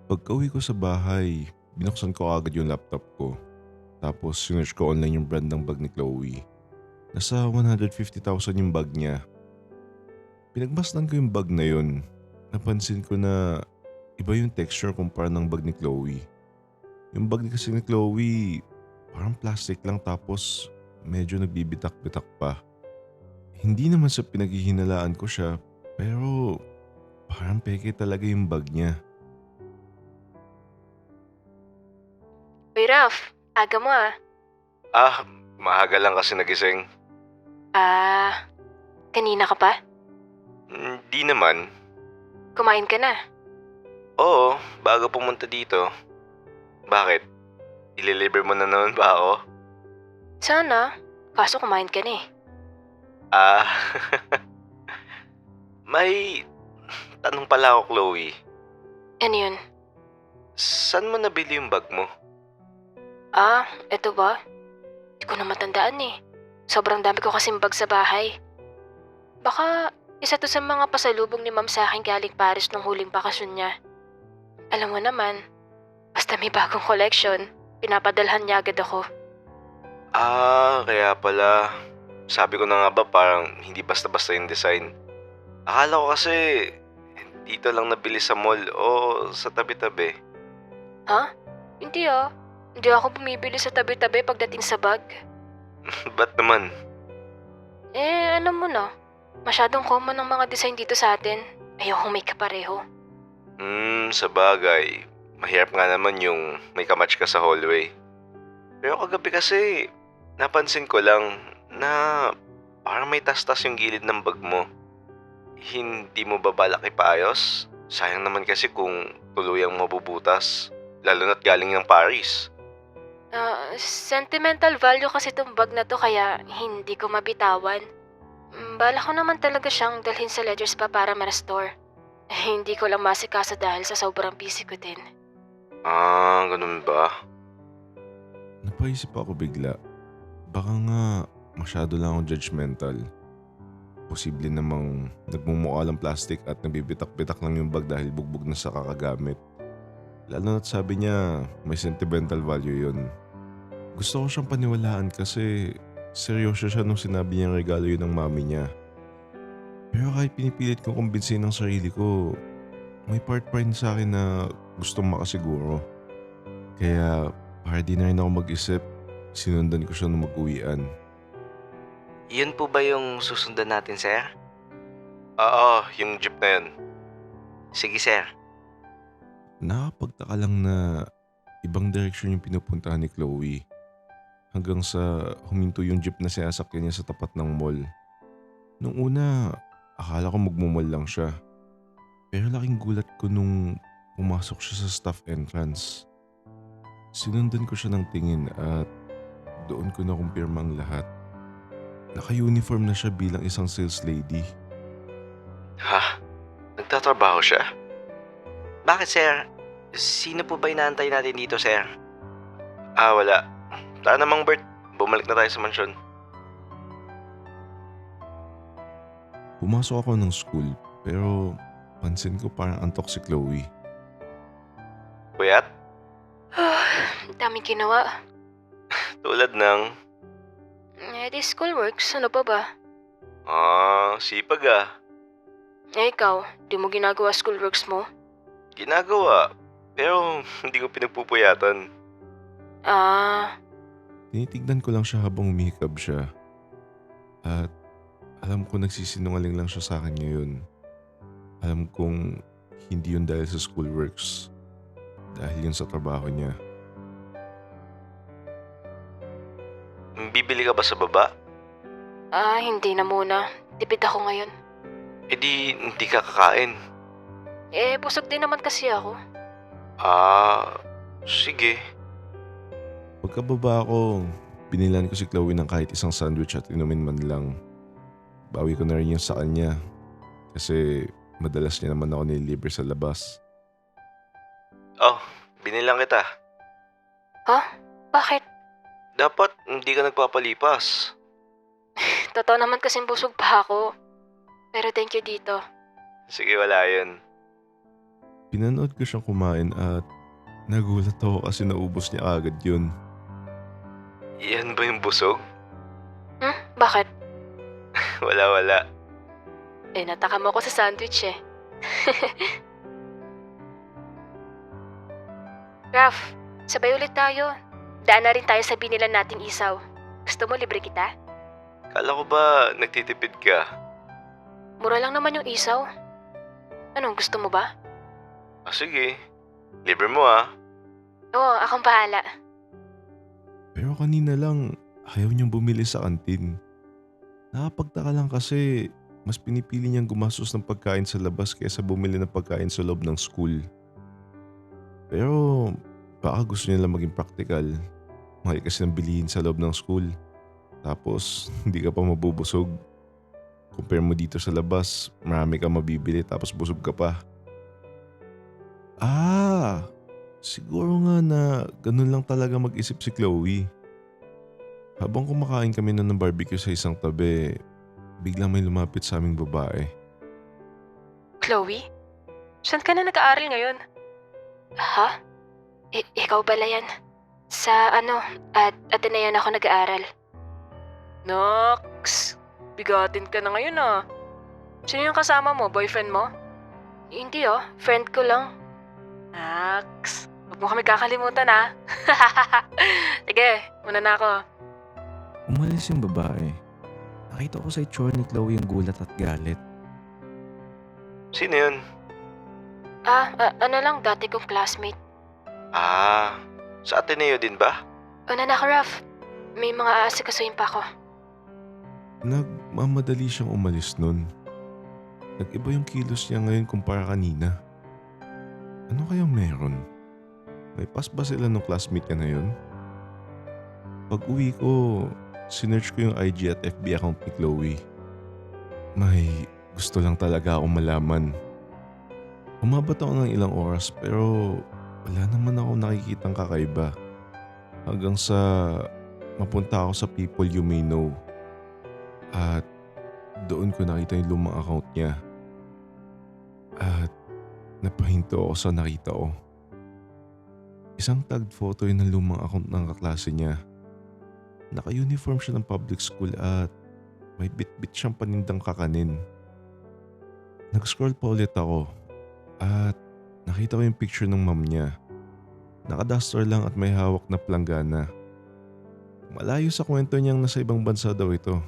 Pagka-uwi ko sa bahay, binuksan ko agad yung laptop ko. Tapos sinearch ko online yung brand ng bag ni Chloe. Nasa 150,000 yung bag niya. Pinagmasdan ko yung bag na yun. Napansin ko na iba yung texture kumpara ng bag ni Chloe. Yung bag kasi ni Chloe, parang plastic lang tapos medyo nagbibitak-bitak pa. Hindi naman sa pinaghihinalaan ko siya, pero parang peke talaga yung bag niya. Uy, Ralph, aga mo ah. Maaga lang kasi nagising. Ah, kanina ka pa? Hindi naman. Kumain ka na? Oo, bago pumunta dito. Bakit? Ililibre mo na naman ba ako? Sana, kaso kumain ka na eh. Ah, may tanong pala ako, Chloe. Ano yun? Saan mo nabili yung bag mo? Eto ba? Hindi ko na matandaan eh. Sobrang dami ko kasing bag sa bahay. Baka isa to sa mga pasalubong ni ma'am sa akin galing Paris nung huling bakasyon niya. Alam mo naman, basta may bagong collection, pinapadalhan niya agad ako. Kaya pala. Sabi ko na nga ba parang hindi basta-basta yung design. Akala ko kasi dito lang nabili sa mall o sa tabi-tabi. Ha? Hindi ah. Hindi ako bumibili sa tabi-tabi pagdating sa bag. Ba't naman? Alam mo na, masyadong common ang mga design dito sa atin. Ayokong may kapareho. Sa bagay. Mahirap nga naman yung may kamatch ka sa hallway. Pero kagabi kasi, napansin ko lang na parang may tastas yung gilid ng bag mo. Hindi mo ba balak ipaayos? Sayang naman kasi kung tuluyang mabubutas. Lalo na't galing ng Paris. Sentimental value kasi tong bag na to kaya hindi ko mabitawan. Bala ko naman talaga siyang dalhin sa Ledger Spa para ma-restore. Hindi ko lang masikaso dahil sa sobrang busy ko din. Ganun ba? Napaisip ako bigla. Baka nga masyado lang ako judgmental. Posible namang nagmumukha lang plastic at nabibitak-bitak lang yung bag dahil bugbog na sa kakagamit. Lalo na't sabi niya may sentimental value yun. Gusto ko siyang paniwalaan kasi seryoso siya nung sinabi niyang regalo yun ng mami niya. Pero kahit pinipilit kong kumbinsin ng sarili ko, may part pa rin sa akin na gustong makasiguro. Kaya para di na rin ako mag-isip, sinundan ko siya nung mag-uwian. Yun po ba yung susundan natin, sir? Oo, yung jeep na yun. Sige, sir. Nakapagtaka lang na ibang direksyon yung pinupuntahan ni Chloe. Hanggang sa huminto yung jeep na sinasakyan niya sa tapat ng mall. Nung una, akala ko magmumall lang siya. Pero laking gulat ko nung pumasok siya sa staff entrance. Sinundan ko siya ng tingin at doon ko nakumpirma ang lahat. Naka-uniform na siya bilang isang sales lady. Ha? Nagtatrabaho siya? Bakit, sir? Sino po ba inaantay natin dito, sir? Wala. Tara namang Bert, bumalik na tayo sa mansyon. Pumasok ako ng school pero pansin ko parang antok si Chloe. Puyat? Daming ginawa. Tulad ng... Di schoolworks, ano pa ba? Sipag ah. Ikaw, di mo ginagawa schoolworks mo? Ginagawa. Pero hindi ko pinagpupuyatan. Tinitignan ko lang siya habang umihikab siya. At alam ko nagsisinungaling lang siya sa akin ngayon. Alam kong hindi yun dahil sa schoolworks. Dahil yun sa trabaho niya. Bibili ka ba sa baba? Hindi na muna. Tipid ako ngayon. Hindi ka kakain. Busog din naman kasi ako. Sige. Pagkababa ko, binilan ko si Chloe ng kahit isang sandwich at inumin man lang. Bawi ko na rin yung sa kanya. Kasi madalas niya naman ako nililibre sa labas. Binilang kita. Ha? Bakit? Dapat hindi ka nagpapalipas. Totoo naman kasing busog pa ako. Pero thank you dito. Sige, wala yun. Pinanood ko siyang kumain at nagulat ako kasi naubos niya agad yun. Yan ba yung busog? Bakit? Wala. Natakam ako sa sandwich eh. Raf, sabay ulit tayo. Daan na rin tayo sa binilan nating isaw. Gusto mo libre kita? Kala ko ba nagtitipid ka? Mura lang naman yung isaw. Anong gusto mo ba? Sige. Libre mo ah. Oo, akong bahala. Pero kanina lang, ayaw niyang bumili sa kantin. Nakapagtaka lang kasi mas pinipili niyang gumastos ng pagkain sa labas kaysa bumili ng pagkain sa loob ng school. Pero baka gusto niya lang maging practical. Mahal kasi ng bilihin sa loob ng school. Tapos hindi ka pa mabubusog. Compare mo dito sa labas, marami kang mabibili tapos busog ka pa. Siguro nga na ganun lang talaga mag-isip si Chloe. Habang kumakain kami ng barbecue sa isang tabi, biglang may lumapit sa aming babae. Chloe? Saan ka na nag-aaral ngayon? Ha? Ikaw pala yan? Sa Ateneo na ako nag-aaral. Nox! Bigatin ka na ngayon ah. Sino yung kasama mo? Boyfriend mo? Hindi friend ko lang. Nox! Huwag mo kami kakalimutan ah. Sige, muna na ako. Umalis yung babae. Nakita ko sa itsura ni Chloe yung gulat at galit. Sino yun? Dati kong classmate. Sa Ateneo din ba? Una na ako, Raf. May mga aasikasuhin pa ako. Nagmamadali siyang umalis nun. Nag-iba yung kilos niya ngayon kumpara kanina. Ano kayang meron? May pas ba sila nung classmate niya na yun? Pag uwi ko, sinearch ko yung IG at FB account ni Chloe. May gusto lang talaga akong malaman. Umabot ako ng ilang oras pero wala naman ako nakikitang kakaiba. Hanggang sa mapunta ako sa People You May Know. At doon ko nakita yung lumang account niya. At napahinto ako sa nakita ko. Isang tagged photo yun ng lumang account ng kaklase niya. Naka-uniform siya ng public school at may bit-bit siyang panindang kakanin. Nag-scroll pa ulit ako at nakita ko yung picture ng mom niya. Naka-duster lang at may hawak na planggana. Malayo sa kwento niyang nasa ibang bansa daw ito.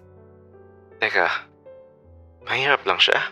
Teka, mahirap lang siya?